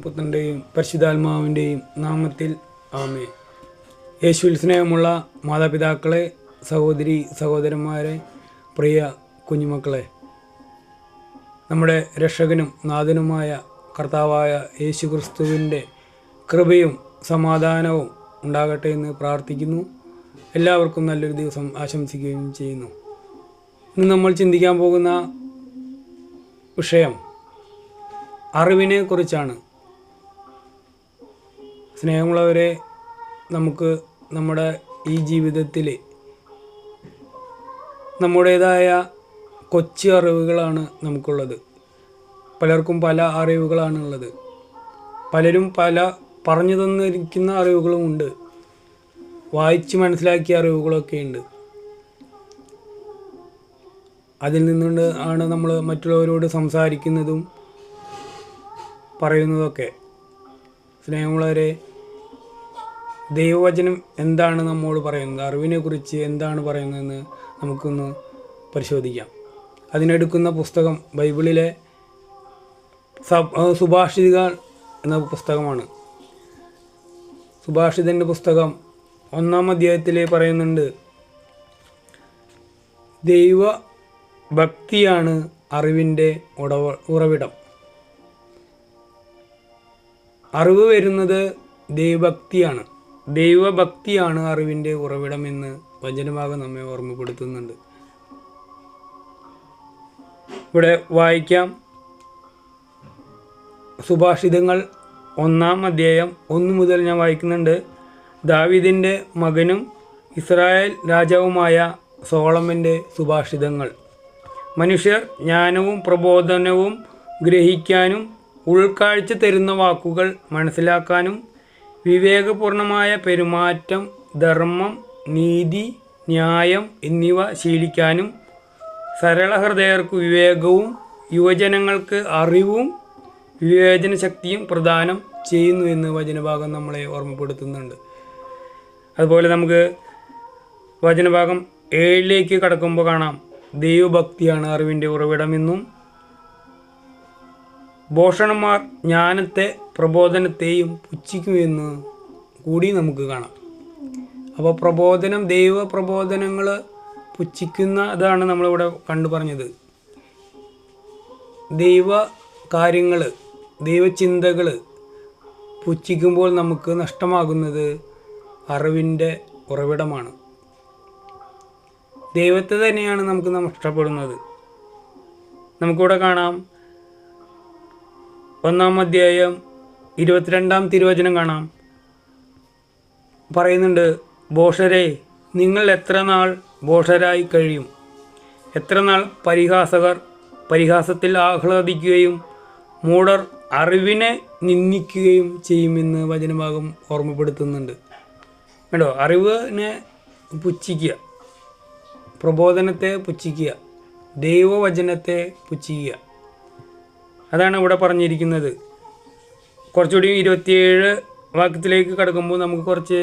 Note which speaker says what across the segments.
Speaker 1: പുത്രൻ്റെയും പരിശുദ്ധാത്മാവിൻ്റെയും നാമത്തിൽ ആമേൻ. യേശുവിൽ സ്നേഹമുള്ള മാതാപിതാക്കളെ, സഹോദരി സഹോദരന്മാരെ, പ്രിയ കുഞ്ഞുമക്കളെ, നമ്മുടെ രക്ഷകനും നാഥനുമായ കർത്താവായ യേശു ക്രിസ്തുവിൻ്റെ കൃപയും സമാധാനവും ഉണ്ടാകട്ടെ എന്ന് പ്രാർത്ഥിക്കുന്നു. എല്ലാവർക്കും നല്ലൊരു ദിവസം ആശംസിക്കുകയും ചെയ്യുന്നു. ഇന്ന് നമ്മൾ ചിന്തിക്കാൻ പോകുന്ന വിഷയം അറിവിനെ കുറിച്ചാണ്. സ്നേഹമുള്ളവരെ, നമുക്ക് നമ്മുടെ ഈ ജീവിതത്തിൽ നമ്മുടേതായ കൊച്ചു അറിവുകളാണ് നമുക്കുള്ളത്. പലർക്കും പല അറിവുകളാണുള്ളത്. പലരും പല പറഞ്ഞു തന്നിരിക്കുന്ന അറിവുകളുമുണ്ട്, വായിച്ച് മനസ്സിലാക്കിയ അറിവുകളൊക്കെ ഉണ്ട്. അതിൽ നിന്നുകൊണ്ട് ആണ് നമ്മൾ മറ്റുള്ളവരോട് സംസാരിക്കുന്നതും പറയുന്നതൊക്കെ. സ്നേഹമുള്ളവരെ, ദൈവവചനം എന്താണ് നമ്മോട് പറയുന്നത്, അറിവിനെ കുറിച്ച് എന്താണ് പറയുന്നതെന്ന് നമുക്കൊന്ന് പരിശോധിക്കാം. അതിനെടുക്കുന്ന പുസ്തകം ബൈബിളിലെ സുഭാഷിതങ്ങൾ എന്ന പുസ്തകമാണ്. സുഭാഷിതൻ്റെ പുസ്തകം 1-ാം അധ്യായത്തിൽ പറയുന്നുണ്ട്, ദൈവഭക്തിയാണ് അറിവിൻ്റെ ഉറവിടം. അറിവ് വരുന്നത് ദൈവഭക്തിയാണ്. ദൈവഭക്തിയാണ് അറിവിൻ്റെ ഉറവിടം എന്ന് വചനഭാഗം നമ്മെ ഓർമ്മപ്പെടുത്തുന്നുണ്ട്. ഇവിടെ വായിക്കാം. സുഭാഷിതങ്ങൾ 1-ാം അധ്യായം 1 മുതൽ ഞാൻ വായിക്കുന്നുണ്ട്. ദാവീദിൻ്റെ മകനും ഇസ്രായേൽ രാജാവുമായ സോളമൻ്റെ സുഭാഷിതങ്ങൾ. മനുഷ്യർ ജ്ഞാനവും പ്രബോധനവും ഗ്രഹിക്കാനും ഉൾക്കാഴ്ച തരുന്ന വാക്കുകൾ മനസ്സിലാക്കാനും വിവേകപൂർണമായ പെരുമാറ്റം, ധർമ്മം, നീതി, ന്യായം എന്നിവ ശീലിക്കാനും സരളഹൃദയർക്ക് വിവേകവും യുവജനങ്ങൾക്ക് അറിവും വിവേചന ശക്തിയും പ്രദാനം ചെയ്യുന്നു എന്ന് വചനഭാഗം നമ്മളെ ഓർമ്മപ്പെടുത്തുന്നുണ്ട്. അതുപോലെ നമുക്ക് വചനഭാഗം 7ലേക്ക് കടക്കുമ്പോൾ കാണാം, ദൈവഭക്തിയാണ് അറിവിൻ്റെ ഉറവിടമെന്നും ഭോഷണന്മാർ ജ്ഞാനത്തെ പ്രബോധനത്തെയും പുച്ഛിക്കുമെന്ന് കൂടി നമുക്ക് കാണാം. അപ്പോൾ പ്രബോധനം, ദൈവ പ്രബോധനങ്ങൾ പുച്ഛിക്കുന്നതാണ് നമ്മളിവിടെ കണ്ടു പറഞ്ഞത്. ദൈവ കാര്യങ്ങൾ, ദൈവചിന്തകൾ പുച്ഛിക്കുമ്പോൾ നമുക്ക് നഷ്ടമാകുന്നത് അറിവിൻ്റെ ഉറവിടമാണ്. ദൈവത്തെ തന്നെയാണ് നമുക്ക് നഷ്ടപ്പെടുന്നത്. നമുക്കിവിടെ കാണാം, 1-ാം അധ്യായം 22-ാം തിരുവചനം കാണാം. പറയുന്നുണ്ട്, ഭോഷരെ, നിങ്ങൾ എത്ര നാൾ ഭോഷരായി കഴിയും? എത്ര നാൾ പരിഹാസകർ പരിഹാസത്തിൽ ആഹ്ലാദിക്കുകയും മൂഢർ അറിവിനെ നിന്ദിക്കുകയും ചെയ്യുമെന്ന് വചനഭാഗം ഓർമ്മപ്പെടുത്തുന്നുണ്ട്. കേട്ടോ, അറിവിനെ പുച്ഛിക്കുക, പ്രബോധനത്തെ പുച്ഛിക്കുക, ദൈവവചനത്തെ പുച്ഛിക്കുക, അതാണ് ഇവിടെ പറഞ്ഞിരിക്കുന്നത്. കുറച്ചുകൂടി 27 വാക്യത്തിലേക്ക് കടക്കുമ്പോൾ നമുക്ക് കുറച്ച്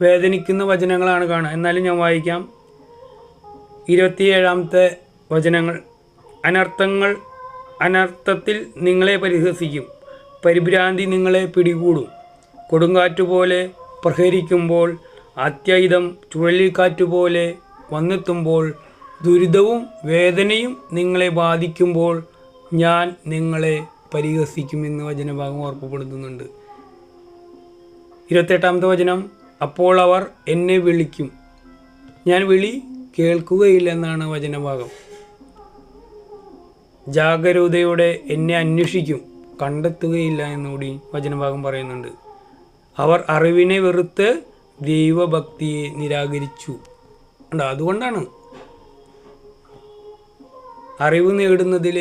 Speaker 1: വേദനിക്കുന്ന വചനങ്ങളാണ് കാണുക. എന്നാലും ഞാൻ വായിക്കാം. 27-ാമത്തെ വചനങ്ങൾ. അനർത്ഥത്തിൽ നിങ്ങളെ പരിഹസിക്കും, പരിഭ്രാന്തി നിങ്ങളെ പിടികൂടും. കൊടുങ്കാറ്റുപോലെ പ്രഹരിക്കുമ്പോൾ, അത്യായുധം ചുഴലിക്കാറ്റുപോലെ വന്നെത്തുമ്പോൾ, ദുരിതവും വേദനയും നിങ്ങളെ ബാധിക്കുമ്പോൾ ഞാൻ നിങ്ങളെ പരിഹസിക്കുമെന്ന് വചനഭാഗം ഓർമ്മപ്പെടുത്തുന്നുണ്ട്. 28-ാമത്തെ വചനം. അപ്പോൾ അവർ എന്നെ വിളിക്കും, ഞാൻ വിളി കേൾക്കുകയില്ലെന്നാണ് വചനഭാഗം. ജാഗരൂകതയോടെ എന്നെ അന്വേഷിക്കും, കണ്ടെത്തുകയില്ല എന്നുകൂടി വചനഭാഗം പറയുന്നുണ്ട്. അവർ അറിവിനെ വെറുത്ത് ദൈവഭക്തിയെ നിരാകരിച്ചു. അതുകൊണ്ടാണ് അറിവ് നേടുന്നതിൽ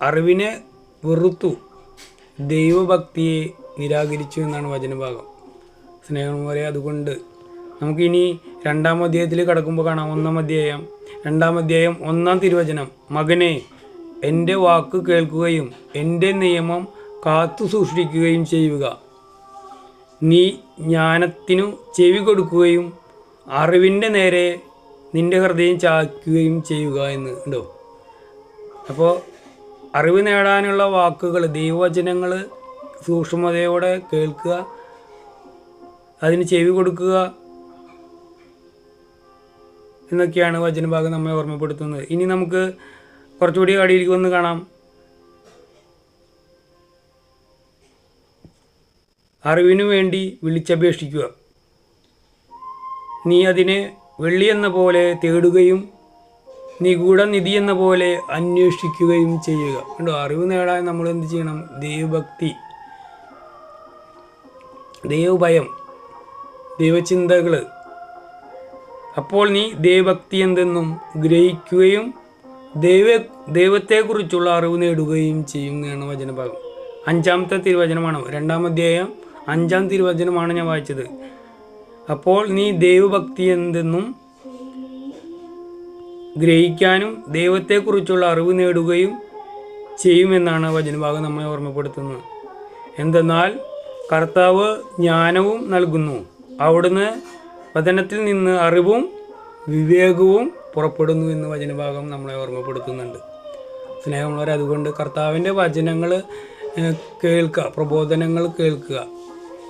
Speaker 1: അറിവിനെ വെറുത്തു, ദൈവഭക്തിയെ നിരാകരിച്ചു എന്നാണ് വചനഭാഗം. സ്നേഹമുള്ളവരെ, അതുകൊണ്ട് നമുക്കിനി 2-ാം അധ്യായത്തിൽ കടക്കുമ്പോൾ കാണാം. 1-ാം അധ്യായം 2-ാം അധ്യായം 1-ാം തിരുവചനം. മകനെ, എൻ്റെ വാക്ക് കേൾക്കുകയും എൻ്റെ നിയമം കാത്തു സൂക്ഷിക്കുകയും ചെയ്യുക. നീ ജ്ഞാനത്തിനു ചെവി കൊടുക്കുകയും അറിവിൻ്റെ നേരെ നിൻ്റെ ഹൃദയം ചായ്ക്കുകയും ചെയ്യുക എന്ന് ഉണ്ടോ. അപ്പോൾ അറിവ് നേടാനുള്ള വാക്കുകൾ, ദൈവവചനങ്ങൾ സൂക്ഷ്മതയോടെ കേൾക്കുക, അതിന് ചെവി കൊടുക്കുക എന്നൊക്കെയാണ് വചനഭാഗം നമ്മെ ഓർമ്മപ്പെടുത്തുന്നത്. ഇനി നമുക്ക് കുറച്ചുകൂടി അടിയിലേക്ക് വന്ന് കാണാം. അറിവിനു വേണ്ടി വിളിച്ചപേക്ഷിക്കുക, നീ അതിനെ വെള്ളി എന്ന പോലെ തേടുകയും നിഗൂഢ നിധി എന്ന പോലെ അന്വേഷിക്കുകയും ചെയ്യുക. കണ്ടോ, അറിവ് നേടാൻ നമ്മൾ എന്ത് ചെയ്യണം? ദൈവഭക്തി, ദൈവഭയം, ദൈവചിന്തകൾ. അപ്പോൾ നീ ദൈവഭക്തി എന്തെന്നും ഗ്രഹിക്കുകയും ദൈവത്തെക്കുറിച്ചുള്ള അറിവ് നേടുകയും ചെയ്യും എന്നാണ് വചനഭാഗം. 5-ാമത്തെ തിരുവചനമാണ്, 2-ാം അധ്യായം 5-ാം തിരുവചനമാണ് ഞാൻ വായിച്ചത്. അപ്പോൾ നീ ദൈവഭക്തി എന്തെന്നും ഗ്രഹിക്കാനും ദൈവത്തെക്കുറിച്ചുള്ള അറിവ് നേടുകയും ചെയ്യുമെന്നാണ് വചനഭാഗം നമ്മെ ഓർമ്മപ്പെടുത്തുന്നത്. എന്തെന്നാൽ കർത്താവ് ജ്ഞാനവും നൽകുന്നു, അവിടുന്ന് വചനത്തിൽ നിന്ന് അറിവും വിവേകവും പുറപ്പെടുന്നു എന്ന് വചനഭാഗം നമ്മളെ ഓർമ്മപ്പെടുത്തുന്നുണ്ട്. സ്നേഹമുള്ളവരെ, അതുകൊണ്ട് കർത്താവിൻ്റെ വചനങ്ങൾ കേൾക്കുക, പ്രബോധനങ്ങൾ കേൾക്കുക.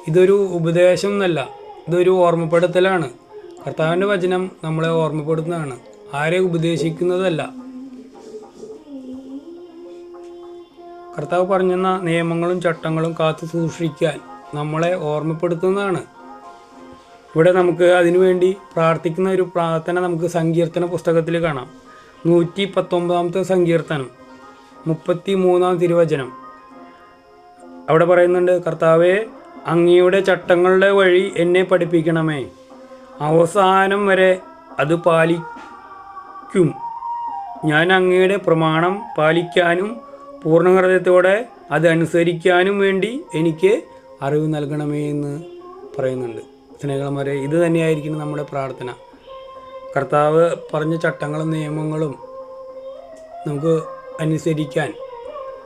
Speaker 1: ഇതൊരു ഉപദേശം എന്നല്ല, ഇതൊരു ഓർമ്മപ്പെടുത്തലാണ്. കർത്താവിൻ്റെ വചനം നമ്മളെ ഓർമ്മപ്പെടുത്തുന്നതാണ്, ആരെ ഉപദേശിക്കുന്നതല്ല. കർത്താവ് പറഞ്ഞെന്ന നിയമങ്ങളും ചട്ടങ്ങളും കാത്തു സൂക്ഷിക്കാൻ നമ്മളെ ഓർമ്മപ്പെടുത്തുന്നതാണ്. ഇവിടെ നമുക്ക് അതിനുവേണ്ടി പ്രാർത്ഥിക്കുന്ന ഒരു പ്രാർത്ഥന നമുക്ക് സങ്കീർത്തന പുസ്തകത്തിൽ കാണാം. 119-ാമത്തെ സങ്കീർത്തനം 33-ാം തിരുവചനം. അവിടെ പറയുന്നുണ്ട്, കർത്താവേ, അങ്ങയുടെ ചട്ടങ്ങളുടെ വഴി എന്നെ പഠിപ്പിക്കണമേ, അവസാനം വരെ അത് പാലിക്കും. ഞാൻ അങ്ങയുടെ പ്രമാണം പാലിക്കാനും പൂർണ്ണ ഹൃദയത്തോടെ അത് അനുസരിക്കാനും വേണ്ടി എനിക്ക് അറിവ് നൽകണമേ എന്ന് പറയുന്നുണ്ട്. സ്നേഹിതന്മാരെ, ഇത് തന്നെയായിരിക്കും നമ്മുടെ പ്രാർത്ഥന. കർത്താവ് പറഞ്ഞ ചട്ടങ്ങളും നിയമങ്ങളും നമുക്ക് അനുസരിക്കാൻ,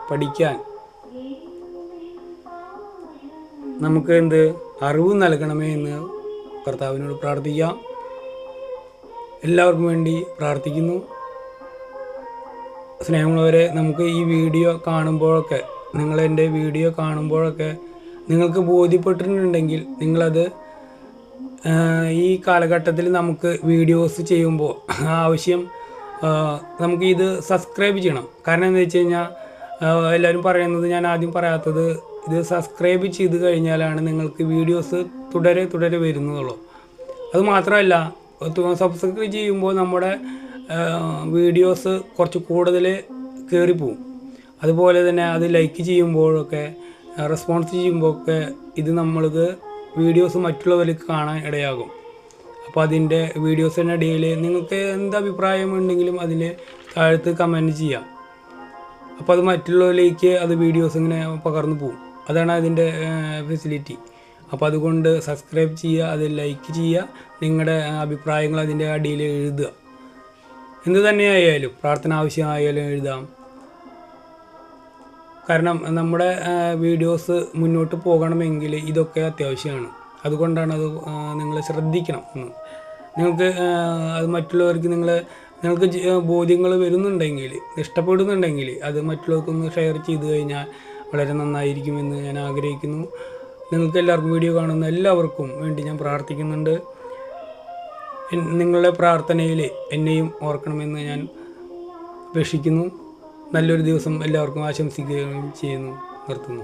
Speaker 1: പഠിക്കാൻ നമുക്ക് അറിവ് നൽകണമേ എന്ന് കർത്താവിനോട് പ്രാർത്ഥിക്കാം. എല്ലാവർക്കും വേണ്ടി പ്രാർത്ഥിക്കുന്നു. സ്നേഹമുള്ളവരെ, നമുക്ക് ഈ വീഡിയോ കാണുമ്പോഴൊക്കെ, നിങ്ങളെൻ്റെ വീഡിയോ കാണുമ്പോഴൊക്കെ നിങ്ങൾക്ക് ബോധ്യപ്പെട്ടിട്ടുണ്ടെങ്കിൽ നിങ്ങളത് ഈ കാലഘട്ടത്തിൽ നമുക്ക് വീഡിയോസ് ചെയ്യുമ്പോൾ ആവശ്യം നമുക്ക് ഇത് സബ്സ്ക്രൈബ് ചെയ്യണം. കാരണം എന്താ വെച്ച് കഴിഞ്ഞാൽ എല്ലാവരും പറയുന്നത്, ഞാൻ ആദ്യം പറയാത്തത്, ഇത് സബ്സ്ക്രൈബ് ചെയ്ത് കഴിഞ്ഞാലാണ് നിങ്ങൾക്ക് വീഡിയോസ് തുടരെ വരുന്നതുള്ളൂ. അതുമാത്രമല്ല, സബ്സ്ക്രൈബ് ചെയ്യുമ്പോൾ നമ്മുടെ വീഡിയോസ് കുറച്ച് കൂടുതൽ കയറിപ്പോവും. അതുപോലെ തന്നെ അത് ലൈക്ക് ചെയ്യുമ്പോഴൊക്കെ, റെസ്പോൺസ് ചെയ്യുമ്പോഴൊക്കെ ഇത് നമ്മൾക്ക് വീഡിയോസ് മറ്റുള്ളവർക്ക് കാണാൻ ഇടയാകും. അപ്പോൾ അതിൻ്റെ വീഡിയോസിൻ്റെ ഇടയിൽ നിങ്ങൾക്ക് എന്ത് അഭിപ്രായമുണ്ടെങ്കിലും അതിൽ താഴത്ത് കമൻറ്റ് ചെയ്യാം. അപ്പോൾ അത് മറ്റുള്ളവരിലേക്ക് അത് വീഡിയോസ് ഇങ്ങനെ പകർന്നു പോകും. അതാണ് അതിൻ്റെ ഫെസിലിറ്റി. അപ്പോൾ അതുകൊണ്ട് സബ്സ്ക്രൈബ് ചെയ്യുക, അത് ലൈക്ക് ചെയ്യുക, നിങ്ങളുടെ അഭിപ്രായങ്ങൾ അതിൻ്റെ അടിയിൽ എഴുതുക. എന്ത് തന്നെയായാലും, പ്രാർത്ഥന ആവശ്യമായാലും എഴുതാം. കാരണം നമ്മുടെ വീഡിയോസ് മുന്നോട്ട് പോകണമെങ്കിൽ ഇതൊക്കെ അത്യാവശ്യമാണ്. അതുകൊണ്ടാണ് അത് നിങ്ങൾ ശ്രദ്ധിക്കണം. നിങ്ങൾക്ക് അത് മറ്റുള്ളവർക്ക് നിങ്ങൾക്ക് ബോധ്യങ്ങൾ വരുന്നുണ്ടെങ്കിൽ, ഇഷ്ടപ്പെടുന്നുണ്ടെങ്കിൽ അത് മറ്റുള്ളവർക്കൊന്ന് ഷെയർ ചെയ്ത് കഴിഞ്ഞാൽ വളരെ നന്നായിരിക്കുമെന്ന് ഞാൻ ആഗ്രഹിക്കുന്നു. നിങ്ങൾക്ക് എല്ലാവർക്കും, വീഡിയോ കാണുന്ന എല്ലാവർക്കും വേണ്ടി ഞാൻ പ്രാർത്ഥിക്കുന്നുണ്ട്. നിങ്ങളുടെ പ്രാർത്ഥനയിൽ എന്നെയും ഓർക്കണമെന്ന് ഞാൻ അപേക്ഷിക്കുന്നു. നല്ലൊരു ദിവസം എല്ലാവർക്കും ആശംസിക്കുകയും ചെയ്യുന്നു. നിർത്തുന്നു.